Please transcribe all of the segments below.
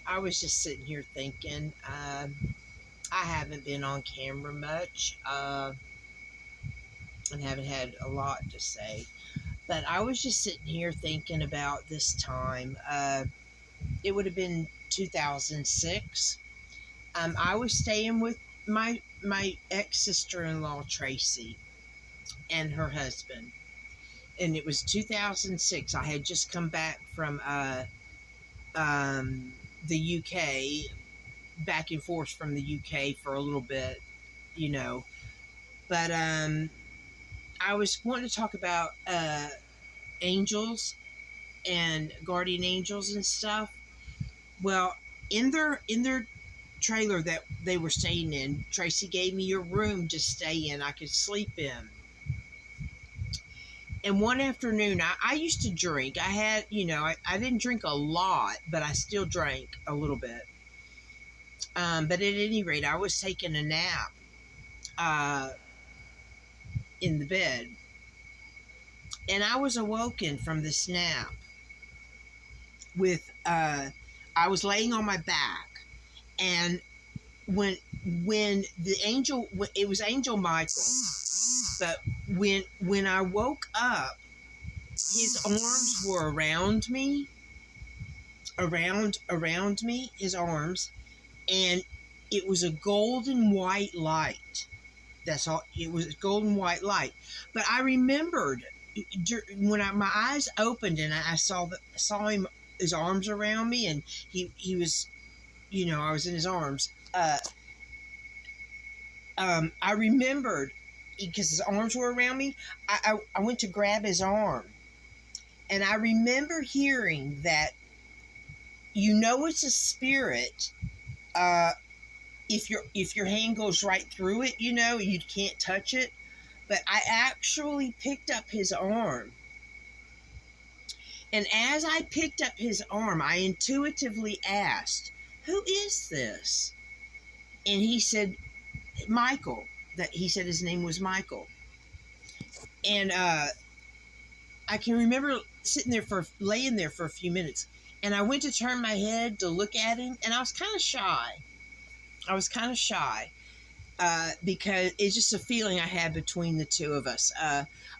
I was just sitting here thinking. I haven't been on camera much, and haven't had a lot to say. But I was just sitting here thinking about this time. It would have been 2006. I was staying with my ex sister in law Tracy and her husband, and it was 2006. I had just come back from the UK, back and forth from the UK for a little bit, you know. But I was wanting to talk about angels and guardian angels and stuff. Well, in their trailer that they were staying in, Tracy gave me a room to stay in. I could sleep in. And one afternoon, I used to drink. I had, I didn't drink a lot, but I still drank a little bit. But at any rate, I was taking a nap uh, in the bed, and I was awoken from this nap with, I was laying on my back, and when when the angel, it was Angel Michael, but when I woke up, his arms were around me, his arms, and it was a golden white light. That's all. It was a golden white light. But I remembered when my eyes opened and I saw him, his arms around me, and he was, I was in his arms. I remembered because his arms were around me. I went to grab his arm, and I remember hearing that, it's a spirit. If your hand goes right through it, you can't touch it. But I actually picked up his arm. And as I picked up his arm, I intuitively asked, "Who is this?" And he said, "Michael." That he said his name was Michael. And I can remember laying there for a few minutes. And I went to turn my head to look at him, and I was kind of shy. Because it's just a feeling I had between the two of us.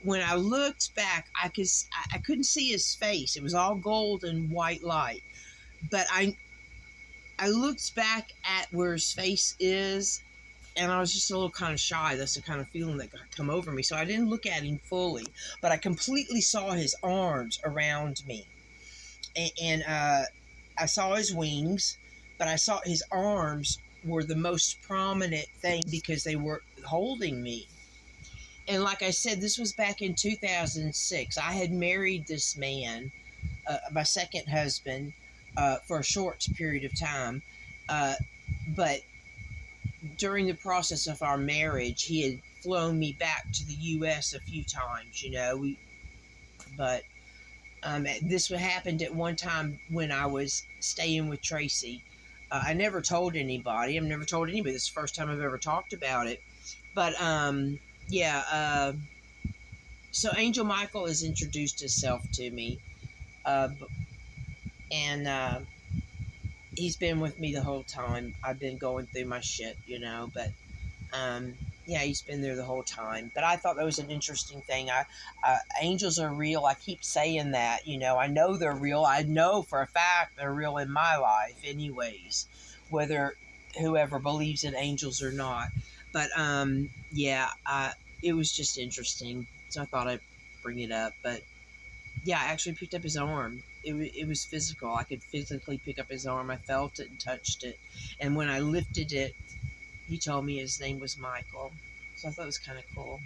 When I looked back, I couldn't see his face. It was all gold and white light. But I looked back at where his face is, and I was just a little kind of shy. That's the kind of feeling that come over me. So I didn't look at him fully, but I completely saw his arms around me, and I saw his wings, but I saw his arms were the most prominent thing because they were holding me. And like I said, this was back in 2006. I had married this man, my second husband, for a short period of time. But during the process of our marriage, he had flown me back to the U.S. a few times, but this happened at one time when I was staying with Tracy. I never told anybody. I've never told anybody. This is the first time I've ever talked about it. But, so Angel Michael has introduced himself to me. And he's been with me the whole time. I've been going through my shit, but he's been there the whole time. But I thought that was an interesting thing. Angels are real. I keep saying that, I know they're real. I know for a fact they're real in my life anyways, whether whoever believes in angels or not. But it was just interesting. So I thought I'd bring it up. But yeah, I actually picked up his arm. It was physical. I could physically pick up his arm. I felt it and touched it. And when I lifted it, he told me his name was Michael. So I thought it was kind of cool.